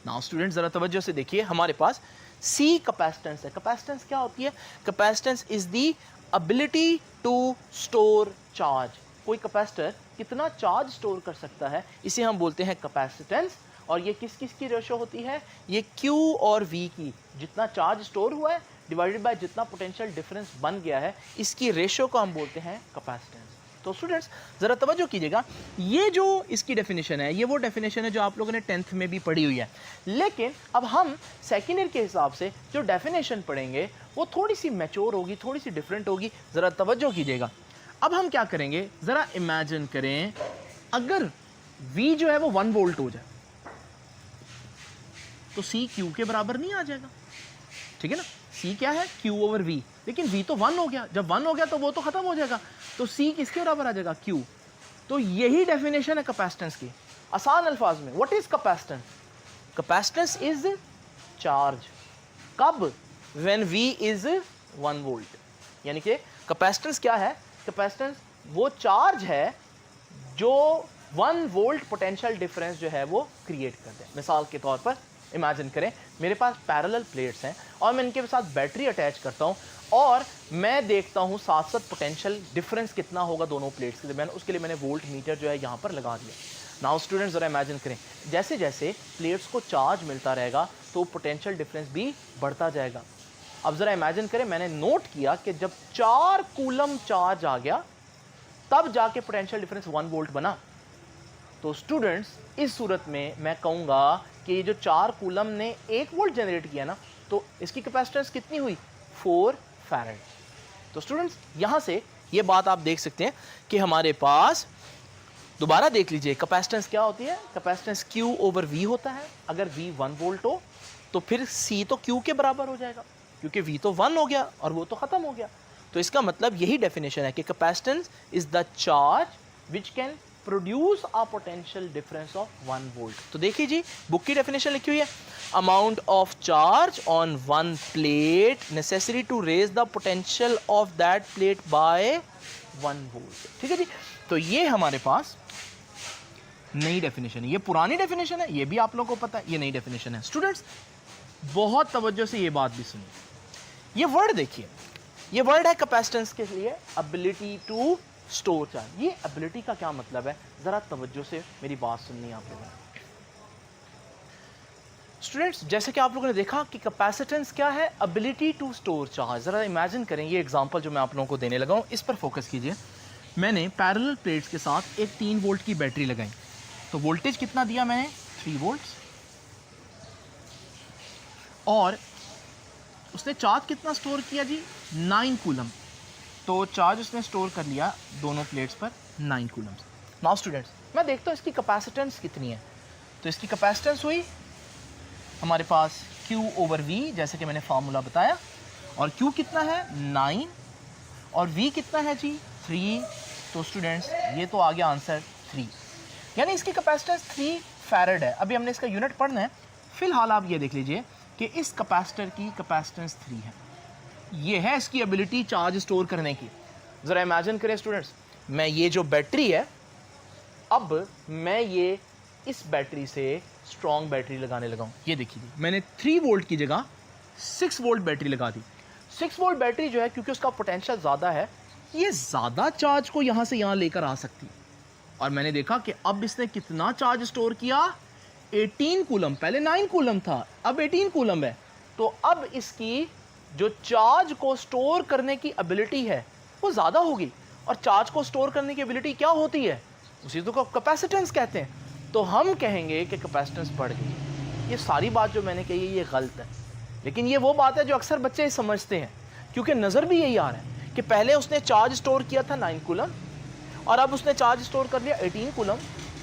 Now student, ज़रा तवज्जो से देखिए, हमारे पास C कैपेसिटेंस है। कैपेसिटेंस क्या होती है, capacitance is the ability to store charge. कोई कैपेसिटर कितना चार्ज स्टोर कर सकता है, इसे हम बोलते हैं कैपेसिटेंस। और ये किस किस की रेशो होती है, ये Q और V की, जितना चार्ज स्टोर हुआ है डिवाइडेड बाय जितना पोटेंशियल डिफरेंस बन गया है, इसकी रेशो को हम बोलते हैं कैपेसिटेंस। तो स्टूडेंट्स, ज़रा तवज्जो कीजिएगा, ये जो इसकी डेफिनेशन है ये वो डेफिनेशन है जो आप लोगों ने 10th में भी पढ़ी हुई है, लेकिन अब हम सेकेंड ईयर के हिसाब से जो डेफिनेशन पढ़ेंगे वो थोड़ी सी मैच्योर होगी, थोड़ी सी डिफरेंट होगी। ज़रा तवज्जो कीजिएगा। अब हम क्या करेंगे, ज़रा इमेजिन करें अगर V जो है वो 1 वोल्ट हो जाए तो C Q के बराबर नहीं आ जाएगा, ठीक है ना। C क्या है, Q ओवर V, लेकिन V तो 1 हो गया, जब 1 हो गया तो वो तो खत्म हो जाएगा, तो C किसके बराबर आ जाएगा, Q। तो यही डेफिनेशन है कैपेसिटेंस की। आसान अल्फाज में, what is capacitance, capacitance is charge. कब, व्हेन V इज 1 वोल्ट, यानी कि कैपेसिटेंस क्या है, कैपेसिटेंस वो चार्ज है जो 1 वोल्ट पोटेंशियल डिफरेंस जो है वो क्रिएट कर दे। मिसाल के तौर पर इमेजिन करें मेरे पास पैरेलल प्लेट्स हैं और मैं इनके साथ बैटरी अटैच करता हूं और मैं देखता हूं साथ साथ पोटेंशियल डिफरेंस कितना होगा दोनों प्लेट्स के दरमियान। उसके लिए मैंने वोल्ट मीटर जो है यहाँ पर लगा दिया। नाउ स्टूडेंट्स, ज़रा इमेजिन करें जैसे जैसे प्लेट्स को चार्ज मिलता रहेगा तो पोटेंशियल डिफरेंस भी बढ़ता जाएगा। अब ज़रा इमेजिन करें, मैंने नोट किया कि जब 4 कूलम चार्ज आ गया तब जाके पोटेंशियल डिफरेंस 1 वोल्ट बना। तो स्टूडेंट्स, इस सूरत में मैं कहूँगा कि ये जो 4 कूलम ने 1 वोल्ट जनरेट किया ना, तो इसकी कैपेसिटेंस कितनी हुई, 4 फैराड। तो स्टूडेंट्स, यहाँ से ये बात आप देख सकते हैं कि हमारे पास, दोबारा देख लीजिए, कैपेसिटेंस क्या होती है, कैपेसिटेंस Q ओवर V होता है। अगर V 1 वोल्ट हो तो फिर C तो Q के बराबर हो जाएगा, क्योंकि V तो 1 हो गया और वो तो ख़त्म हो गया। तो इसका मतलब यही डेफिनेशन है कि capacitance is the charge which can produce a potential difference of 1 volt. तो देखिए जी, बुक की डेफिनेशन लिखी हुई है, amount of charge on one plate necessary to raise the potential of that plate by 1 volt. ठीक है जी, तो ये हमारे पास नई डेफिनेशन है। ये पुरानी डेफिनेशन है, ये भी आप लोगों को पता है, ये नई डेफिनेशन है। स्टूडेंट्स बहुत तवज्जो से ये बात भी सुनिए। ये वर्ड देखिए, ये वर्ड है कैपेसिटेंस के लिए एबिलिटी टू स्टोर चार्ज। ये एबिलिटी का क्या मतलब है, जरा तवज्जो से मेरी बात सुननी है आप लोगों ने। स्टूडेंट्स जैसे कि आप लोगों ने देखा कि कैपेसिटेंस क्या है, एबिलिटी टू स्टोर चार्ज। जरा इमेजिन करें, ये एग्जांपल जो मैं आप लोगों को देने लगा हूं इस पर फोकस कीजिए। मैंने पैरेलल प्लेट्स के साथ एक 3 वोल्ट की बैटरी लगाई, तो वोल्टेज कितना दिया मैंने, 3 वोल्ट्स, और उसने चार्ज कितना स्टोर किया जी, 9 कूलम। तो चार्ज उसने स्टोर कर लिया दोनों प्लेट्स पर 9 कूलम। नाउ स्टूडेंट्स मैं देखता हूँ इसकी कैपेसिटेंस कितनी है। तो इसकी कैपेसिटेंस हुई हमारे पास Q/V, जैसे कि मैंने फार्मूला बताया, और Q कितना है 9 और V कितना है जी 3। तो स्टूडेंट्स ये तो आ गया आंसर 3, यानी इसकी कैपेसिटेंस 3 फैराड है। अभी हमने इसका यूनिट पढ़ना है, फिलहाल आप ये देख लीजिए कि इस कैपेसिटर की कैपेसिटेंस 3 है। ये है इसकी एबिलिटी चार्ज स्टोर करने की। ज़रा इमेजिन करें स्टूडेंट्स, मैं ये जो बैटरी है, अब मैं ये इस बैटरी से स्ट्रॉन्ग बैटरी लगाने लगा हूँ। ये देखिए मैंने 3 वोल्ट की जगह 6 वोल्ट बैटरी लगा दी। 6 वोल्ट बैटरी जो है, क्योंकि उसका पोटेंशियल ज़्यादा है, ये ज़्यादा चार्ज को यहाँ से यहाँ लेकर आ सकती है। और मैंने देखा कि अब इसने कितना चार्ज स्टोर किया, 18 कूलम। पहले 9 कूलम था, अब 18 कूलम है। तो अब इसकी जो चार्ज को स्टोर करने की एबिलिटी है वो ज़्यादा होगी। और चार्ज को स्टोर करने की एबिलिटी क्या होती है, उसी तो कैपेसिटेंस कहते हैं। तो हम कहेंगे कि कैपेसिटेंस बढ़ गई। ये सारी बात जो मैंने कही है ये गलत है, लेकिन ये वो बात है जो अक्सर बच्चे समझते हैं, क्योंकि नज़र भी यही आ रहा है कि पहले उसने चार्ज स्टोर किया था 9 कूलम और अब उसने चार्ज स्टोर कर लिया 18 कूलम।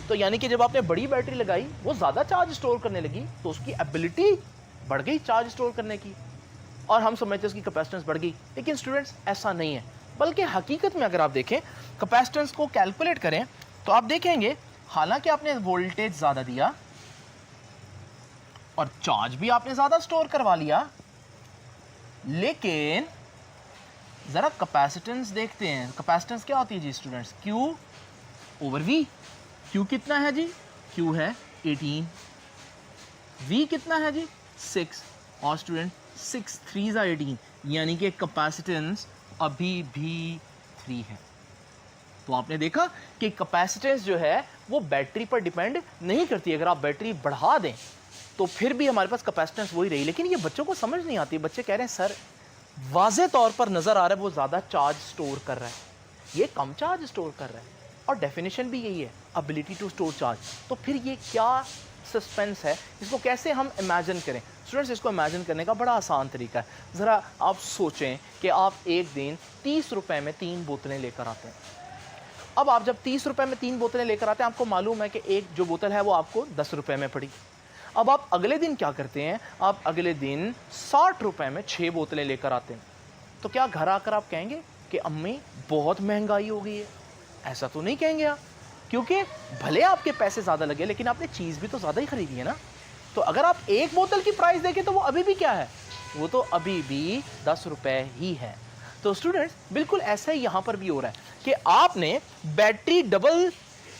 तो यानी कि जब आपने बड़ी बैटरी लगाई वो ज़्यादा चार्ज स्टोर करने लगी, तो उसकी एबिलिटी बढ़ गई चार्ज स्टोर करने की, और हम समझते हैं उसकी कैपेसिटेंस बढ़ गई। लेकिन स्टूडेंट्स ऐसा नहीं है, बल्कि हकीकत में अगर आप देखें कैपेसिटेंस को कैलकुलेट करें तो आप देखेंगे हालांकि आपने वोल्टेज ज़्यादा दिया और चार्ज भी आपने ज़्यादा स्टोर करवा लिया, लेकिन ज़रा कैपेसिटेंस देखते हैं। कैपेसिटेंस क्या होती है जी स्टूडेंट्स, Q/V। Q कितना है जी, Q है 18, V कितना है जी 6, और स्टूडेंट 6 3 18, यानी कि कैपेसिटेंस अभी भी 3 है। तो आपने देखा कि कैपेसिटेंस जो है वो बैटरी पर डिपेंड नहीं करती। अगर आप बैटरी बढ़ा दें तो फिर भी हमारे पास कैपेसिटेंस वही रही। लेकिन ये बच्चों को समझ नहीं आती। बच्चे कह रहे हैं सर वाज़े तौर पर नज़र आ रहा है वो ज़्यादा चार्ज स्टोर कर रहा है, ये कम चार्ज स्टोर कर रहा है, और डेफिनेशन भी यही है, एबिलिटी टू स्टोर चार्ज। तो फिर ये क्या सस्पेंस है, इसको कैसे हम इमेजिन करें। स्टूडेंट्स इसको इमेजिन करने का बड़ा आसान तरीका है। ज़रा आप सोचें कि आप एक दिन 30 रुपए में 3 बोतलें लेकर आते हैं। अब आप जब 30 रुपए में 3 बोतलें लेकर आते हैं, आपको मालूम है कि एक जो बोतल है वो आपको 10 रुपए में पड़ी। अब आप अगले दिन क्या करते हैं, आप अगले दिन 60 रुपए में 6 बोतलें लेकर आते हैं। तो क्या घर आकर आप कहेंगे कि अम्मी बहुत महंगाई हो गई है? ऐसा तो नहीं कहेंगे आप, क्योंकि भले आपके पैसे ज़्यादा लगे लेकिन आपने चीज़ भी तो ज़्यादा ही खरीदी है ना। तो अगर आप एक बोतल की प्राइस देखें तो वो अभी भी क्या है, वो तो अभी भी 10 रुपए ही है। तो स्टूडेंट्स बिल्कुल ऐसा ही यहाँ पर भी हो रहा है कि आपने बैटरी डबल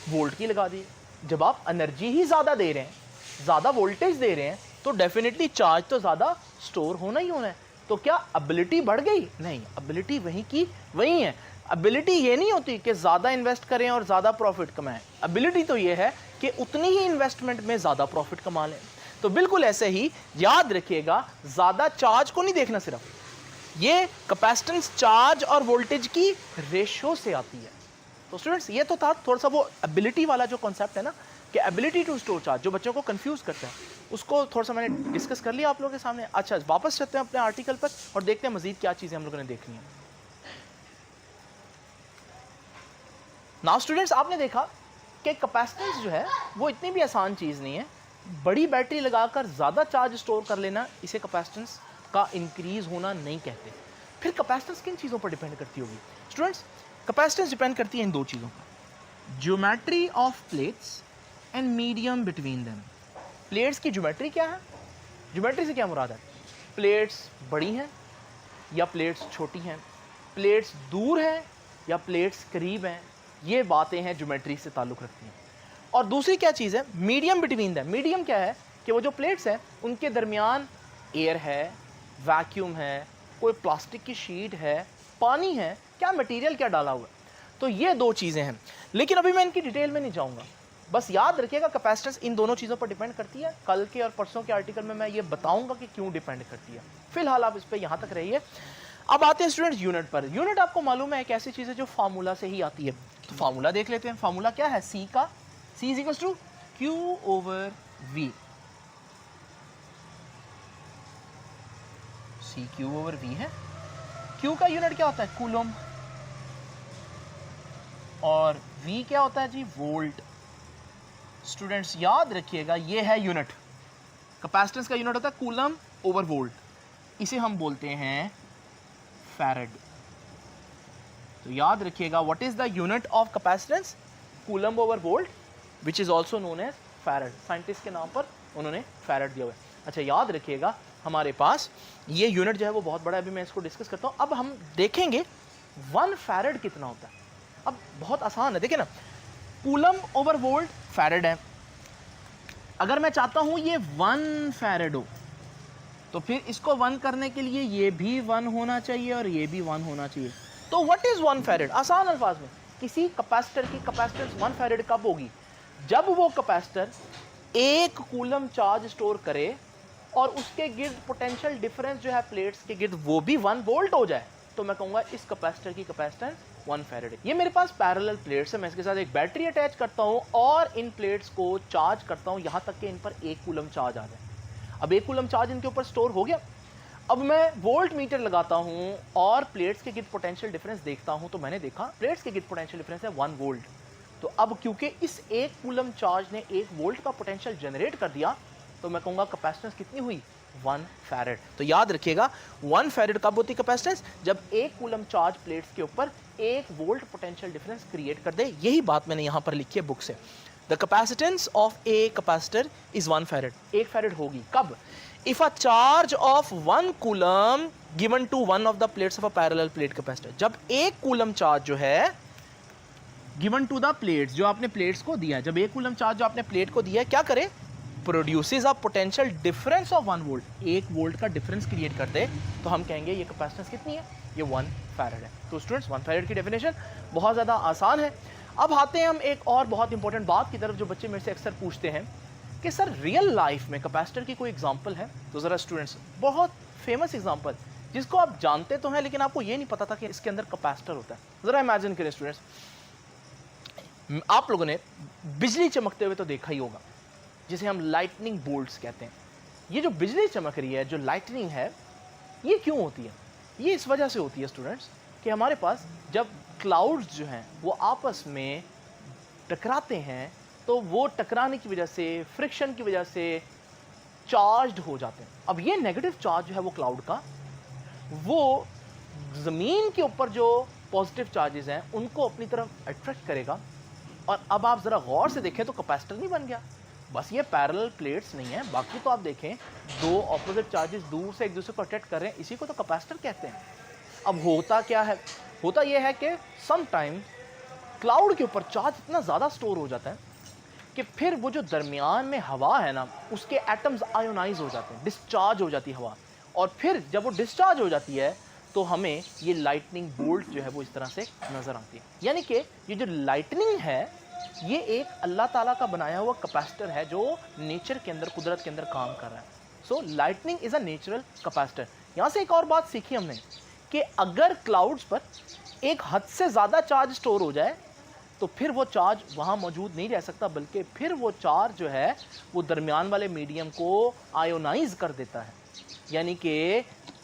वोल्ट की लगा दी। जब आप एनर्जी ही ज़्यादा दे रहे हैं, ज़्यादा वोल्टेज दे रहे हैं, तो डेफिनेटली चार्ज तो ज़्यादा स्टोर होना ही होना है। तो क्या एबिलिटी बढ़ गई? नहीं, एबिलिटी वहीं की वहीं है। एबिलिटी ये नहीं होती कि ज़्यादा इन्वेस्ट करें और ज़्यादा प्रॉफिट कमाएं। एबिलिटी तो ये है कि उतनी ही इन्वेस्टमेंट में ज़्यादा प्रॉफिट कमा लें। तो बिल्कुल ऐसे ही याद रखिएगा, ज़्यादा चार्ज को नहीं देखना, सिर्फ ये कैपेसिटेंस चार्ज और वोल्टेज की रेशो से आती है। तो स्टूडेंट्स ये तो था थोड़ा सा वो एबिलिटी वाला जो कॉन्सेप्ट है ना, कि एबिलिटी टू स्टोर चार्ज, जो बच्चों को कंफ्यूज करता है, उसको थोड़ा सा मैंने डिस्कस कर लिया आप लोगों के सामने। अच्छा, वापस चलते हैं अपने आर्टिकल पर और देखते हैं मजीद क्या चीज़ें हम लोगों ने देखनी है। नाउ स्टूडेंट्स आपने देखा कि कैपेसिटेंस जो है वो इतनी भी आसान चीज़ नहीं है। बड़ी बैटरी लगाकर ज़्यादा चार्ज स्टोर कर लेना, इसे कैपेसिटेंस का इंक्रीज होना नहीं कहते। फिर कैपेसिटेंस किन चीज़ों पर डिपेंड करती होगी? स्टूडेंट्स कैपेसिटेंस डिपेंड करती है इन दो चीज़ों पर। Geometry of plates and medium between them. Plates की ज्योमेट्री क्या है? ज्योमेट्री से क्या मुराद है? प्लेट्स बड़ी हैं या प्लेट्स छोटी हैं, प्लेट्स दूर हैं या प्लेट्स करीब हैं, ये बातें हैं ज्योमेट्री से ताल्लुक़ रखती हैं। और दूसरी क्या चीज़ है? Medium between them. मीडियम क्या है कि वो जो प्लेट्स हैं उनके दरमियान एयर है, वैक्यूम है, कोई प्लास्टिक की शीट है, पानी है, क्या मटेरियल क्या डाला हुआ है। तो ये दो चीज़ें हैं, लेकिन अभी मैं इनकी डिटेल में नहीं जाऊँगा। बस याद रखिएगा कैपेसिटेंस इन दोनों चीज़ों पर डिपेंड करती है। कल के और परसों के आर्टिकल में मैं ये बताऊँगा कि क्यों डिपेंड करती है। फिलहाल आप इस पर यहाँ तक रहिए। अब आते हैं स्टूडेंट्स यूनिट पर। यूनिट आपको मालूम है एक ऐसी चीज़ है जो फार्मूला से ही आती है। तो फार्मूला देख लेते हैं। फार्मूला क्या है? सी का, C is equals to Q over V. C Q over V है। क्यू का यूनिट क्या होता है? कूलम। और वी क्या होता है जी? वोल्ट। स्टूडेंट्स याद रखिएगा ये है यूनिट। कैपेसिटेंस का यूनिट होता है कूलम ओवर वोल्ट। इसे हम बोलते हैं फैरेड। तो याद रखिएगा what is the unit of capacitance? Coulomb over volt, which is also known as farad. Scientist के नाम पर उन्होंने फैरेड दिया हुआ है। अच्छा याद रखिएगा हमारे पास ये यूनिट जो है वो बहुत बड़ा है। अभी मैं इसको डिस्कस करता हूँ। अब हम देखेंगे 1 फैरेड कितना होता है। अब बहुत आसान है, देखिए ना, कूलम ओवर वोल्ट फैरेड है। अगर मैं चाहता हूं ये 1 फैरेड हो तो फिर इसको 1 करने के लिए ये भी 1 होना चाहिए और ये भी 1 होना चाहिए। तो व्हाट इज 1 फैरेड? आसान अल्फाज में, किसी कैपेसिटर की कैपेसिटेंस 1 फैरेड कब होगी? जब वो कैपेसिटर 1 कूलम चार्ज स्टोर करे और उसके गिर्द पोटेंशियल डिफरेंस जो है प्लेट्स के गिर्द वो भी 1 वोल्ट हो जाए, तो मैं कहूँगा इस कैपेसिटर की कैपेसिटेंस 1 फैरेड है। ये मेरे पास पैरेलल प्लेट्स है, मैं इसके साथ एक बैटरी अटैच करता हूँ और इन प्लेट्स को चार्ज करता हूँ यहाँ तक कि इन पर 1 कूलम चार्ज आ जाए। अब 1 कूलम चार्ज इनके ऊपर स्टोर हो गया। अब मैं वोल्ट मीटर लगाता हूँ और प्लेट्स के गिर्द पोटेंशियल डिफरेंस देखता हूँ, तो मैंने देखा प्लेट्स के गिर्द पोटेंशियल डिफरेंस है 1 वोल्ट। तो अब क्योंकि इस 1 कूलम चार्ज ने 1 वोल्ट का पोटेंशियल जनरेट कर दिया, तो मैं कहूँगा कैपेसिटेंस कितनी हुई? 1 फैरेड। तो याद रखिएगा 1 फैरेड कब होती है कैपेसिटेंस? जब 1 कूलम चार्ज प्लेट्स के ऊपर 1 वोल्ट पोटेंशियल डिफरेंस क्रिएट कर दे। यही बात मैंने यहाँ पर लिखी है बुक से। The capacitance of a capacitor is 1 farad. 1 farad होगी कब? If a charge of 1 coulomb given to one of the plates of a parallel plate capacitor. जब 1 कूलम चार्ज जो है गिवन टू द प्लेट्स, जो आपने प्लेट्स को दिया है, जब 1 कूलम चार्ज जो आपने प्लेट को दिया है, क्या करे? Produces a potential difference of 1 volt. 1 volt का डिफरेंस क्रिएट कर दे, तो हम कहेंगे ये कैपेसिटेंस कितनी है? ये 1 फैरेड है। तो स्टूडेंट्स 1 फैरेड की डेफिनेशन बहुत ज़्यादा आसान है। अब आते हैं हम एक और बहुत इंपॉर्टेंट बात की तरफ, जो बच्चे मेरे से अक्सर पूछते हैं कि सर रियल लाइफ में कैपेसिटर की कोई एग्जांपल है? तो ज़रा स्टूडेंट्स, बहुत फेमस एग्जांपल जिसको आप जानते तो हैं लेकिन आपको ये नहीं पता था कि इसके अंदर कैपेसिटर होता है। ज़रा इमेजिन करें स्टूडेंट्स, आप लोगों ने बिजली चमकते हुए तो देखा ही होगा, जिसे हम लाइटनिंग बोल्ट्स कहते हैं। ये जो बिजली चमक रही है, जो लाइटनिंग है, ये क्यों होती है? ये इस वजह से होती है स्टूडेंट्स कि हमारे पास जब क्लाउड्स जो हैं वो आपस में टकराते हैं, तो वो टकराने की वजह से, फ्रिक्शन की वजह से चार्ज्ड हो जाते हैं। अब ये नेगेटिव चार्ज जो है वो क्लाउड का, वो ज़मीन के ऊपर जो पॉजिटिव चार्जेस हैं उनको अपनी तरफ अट्रैक्ट करेगा। और अब आप ज़रा गौर से देखें तो कैपेसिटर नहीं बन गया। बस ये पैरेलल प्लेट्स नहीं है, बाकी तो आप देखें 2 ऑपोजिट चार्जेस दूर से एक दूसरे को अट्रैक्ट कर रहे हैं, इसी को तो कैपेसिटर कहते हैं। अब होता क्या है? होता यह है कि सम टाइम क्लाउड के ऊपर चार्ज इतना ज़्यादा स्टोर हो जाता है कि फिर वो जो दरमियान में हवा है ना, उसके एटम्स आयोनाइज हो जाते हैं, डिस्चार्ज हो जाती है हवा। और फिर जब वो डिस्चार्ज हो जाती है तो हमें ये लाइटनिंग बोल्ट जो है वो इस तरह से नज़र आती है। यानी कि ये जो लाइटनिंग है ये एक अल्लाह ताला का बनाया हुआ कैपेसिटर है जो नेचर के अंदर, कुदरत के अंदर काम कर रहा है। So lightning is a natural capacitor. यहाँ से एक और बात सीखी हमने कि अगर क्लाउड्स पर एक हद से ज़्यादा चार्ज स्टोर हो जाए तो फिर वो चार्ज वहाँ मौजूद नहीं रह सकता, बल्कि फिर वो चार्ज जो है वो दरमियान वाले मीडियम को आयोनाइज कर देता है। यानी कि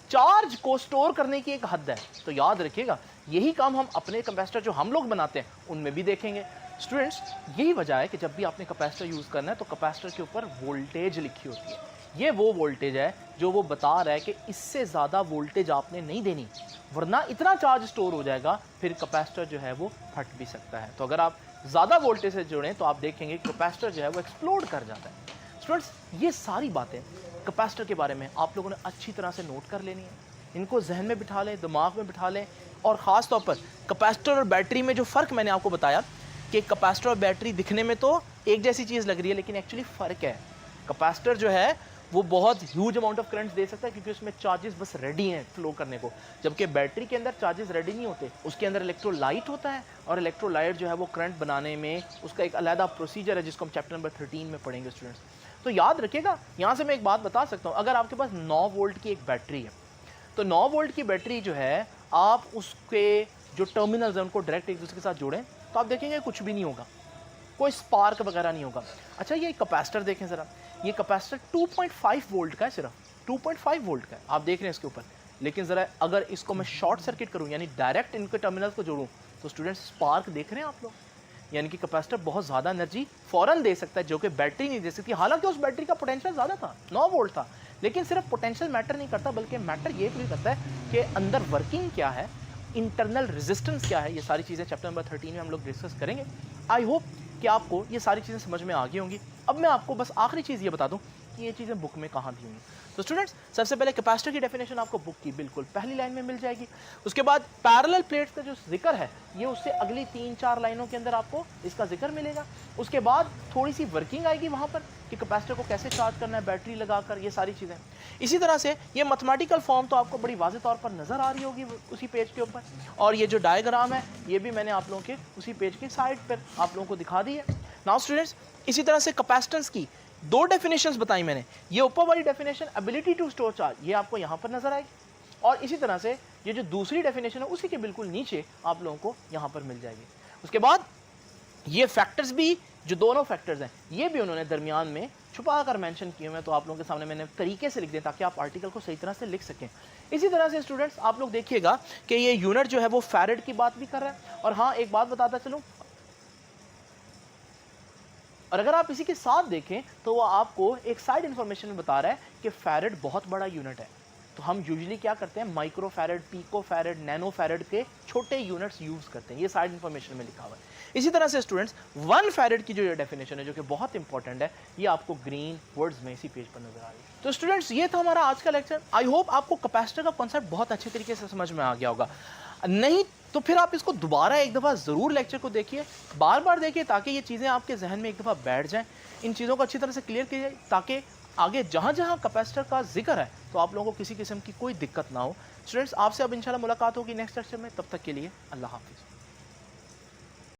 चार्ज को स्टोर करने की एक हद है। तो याद रखिएगा यही काम हम अपने कैपेसिटर जो हम लोग बनाते हैं उनमें भी देखेंगे। स्टूडेंट्स, यही वजह है कि जब भी आपने कैपेसिटर यूज़ करना है तो कैपेसिटर के ऊपर वोल्टेज लिखी होती है। ये वो वोल्टेज है जो वो बता रहा है कि इससे ज़्यादा वोल्टेज आपने नहीं देनी, वरना इतना चार्ज स्टोर हो जाएगा फिर कैपेसिटर जो है वो फट भी सकता है। तो अगर आप ज़्यादा वोल्टेज से जुड़ें तो आप देखेंगे कैपेसिटर जो है वो एक्सप्लोड कर जाता है। स्टूडेंट्स, ये सारी बातें कैपेसिटर के बारे में आप लोगों ने अच्छी तरह से नोट कर लेनी है, इनको जहन में बिठा लें, दिमाग में बिठा लें। और ख़ास तौर पर कैपेसिटर और बैटरी में जो फ़र्क मैंने आपको बताया कि कैपेसिटर और बैटरी दिखने में तो एक जैसी चीज़ लग रही है, लेकिन एक्चुअली फ़र्क है। कैपेसिटर जो है वो बहुत ह्यूज अमाउंट ऑफ करंट दे सकता है क्योंकि उसमें चार्जेस बस रेडी हैं फ्लो करने को, जबकि बैटरी के अंदर चार्जेस रेडी नहीं होते, उसके अंदर इलेक्ट्रोलाइट होता है और इलेक्ट्रोलाइट जो है वो करंट बनाने में उसका एक अलग प्रोसीजर है जिसको हम चैप्टर नंबर 13 में पढ़ेंगे स्टूडेंट्स। तो याद रखिएगा, यहाँ से मैं एक बात बता सकता हूँ, अगर आपके पास 9 वोल्ट की एक बैटरी है तो 9 वोल्ट की बैटरी जो है आप उसके जो टर्मिनल्स हैं उनको डायरेक्ट एक दूसरे के साथ जोड़ें तो आप देखेंगे कुछ भी नहीं होगा, कोई स्पार्क वगैरह नहीं होगा। अच्छा, ये कैपेसिटर देखें ज़रा, ये कैपेसिटर 2.5 वोल्ट का है, सिर्फ 2.5 वोल्ट का है, आप देख रहे हैं इसके ऊपर। लेकिन ज़रा अगर इसको मैं शॉर्ट सर्किट करूं यानी डायरेक्ट इनके टर्मिनल्स को जोड़ूं तो स्टूडेंट्स स्पार्क देख रहे हैं आप लोग, यानी कि कैपेसिटर बहुत ज़्यादा एनर्जी फ़ौरन दे सकता है जो कि बैटरी नहीं दे सकती। हालांकि उस बैटरी का पोटेंशियल ज़्यादा था, 9 वोल्ट था, लेकिन सिर्फ पोटेंशियल मैटर नहीं करता बल्कि मैटर ये भी करता है कि अंदर वर्किंग क्या है, इंटरनल रेजिस्टेंस क्या है। ये सारी चीज़ें चैप्टर नंबर 13 में हम लोग डिस्कस करेंगे। आई होप कि आपको ये सारी चीज़ें समझ में आ गई होंगी। अब मैं आपको बस आखिरी चीज़ ये बता दूं कि ये चीज़ें बुक में कहाँ दी हुई हैं। तो स्टूडेंट्स, सबसे पहले कैपेसिटर की डेफिनेशन आपको बुक की बिल्कुल पहली लाइन में मिल जाएगी। उसके बाद पैरेलल प्लेट्स का जो जिक्र है ये उससे अगली 3-4 लाइनों के अंदर आपको इसका जिक्र मिलेगा। उसके बाद थोड़ी सी वर्किंग आएगी वहाँ पर कि कैपेसिटर को कैसे चार्ज करना है बैटरी लगाकर, ये सारी चीज़ें। इसी तरह से ये मैथमेटिकल फॉर्म तो आपको बड़ी वाज़ेह तौर पर नज़र आ रही होगी उसी पेज के ऊपर, और ये जो डायग्राम है ये भी मैंने आप लोगों के उसी पेज की साइड पर आप लोगों को दिखा दी है। नाउ स्टूडेंट्स, इसी तरह से कैपेसिटेंस की 2 डेफिनेशंस बताई मैंने। ये ऊपर वाली definition ability to store charge, ये आपको यहाँ पर नजर आएगी, और इसी तरह से ये जो दूसरी डेफिनेशन है उसी के बिल्कुल नीचे आप लोगों को यहाँ पर मिल जाएगी। उसके बाद ये फैक्टर्स भी, जो दोनों फैक्टर्स हैं ये भी उन्होंने दरमियान में छुपा कर मेंशन किए हुए हैं, तो आप लोगों के सामने मैंने तरीके से लिख दिया ताकि आप आर्टिकल को सही तरह से लिख सकें। इसी तरह से स्टूडेंट्स आप लोग देखिएगा कि ये यूनिट जो है वो फैरेड की बात भी कर रहा है। और हाँ, एक बात बताता चलूँ, और अगर आप इसी के साथ देखें तो वो आपको एक साइड इंफॉर्मेशन में बता रहा है कि फैरेड बहुत बड़ा यूनिट है। तो हम यूजुअली क्या करते हैं, micro farad, pico farad, nano farad के छोटे यूनिट्स यूज करते हैं, ये साइड इंफॉर्मेशन में लिखा हुआ है। इसी तरह से स्टूडेंट्स 1 फैरेड की जो ये डेफिनेशन है जो कि बहुत इंपॉर्टेंट है, ये आपको ग्रीन वर्ड्स में इसी पेज पर नजर आ रही है। तो स्टूडेंट्स, ये था हमारा आज का लेक्चर। आई होप आपको कैपेसिटर का कॉन्सेप्ट बहुत अच्छे तरीके से समझ में आ गया होगा। नहीं तो फिर आप इसको दोबारा एक दफ़ा ज़रूर लेक्चर को देखिए, बार बार देखिए, ताकि ये चीज़ें आपके जहन में एक दफ़ा बैठ जाएं। इन चीज़ों को अच्छी तरह से क्लियर कीजिए ताकि आगे जहाँ जहाँ कैपेसिटर का जिक्र है तो आप लोगों को किसी किस्म की कोई दिक्कत ना हो। स्टूडेंट्स, आपसे अब इंशाल्लाह मुलाकात होगी नेक्स्ट लेक्चर में, तब तक के लिए अल्लाह हाफिज़।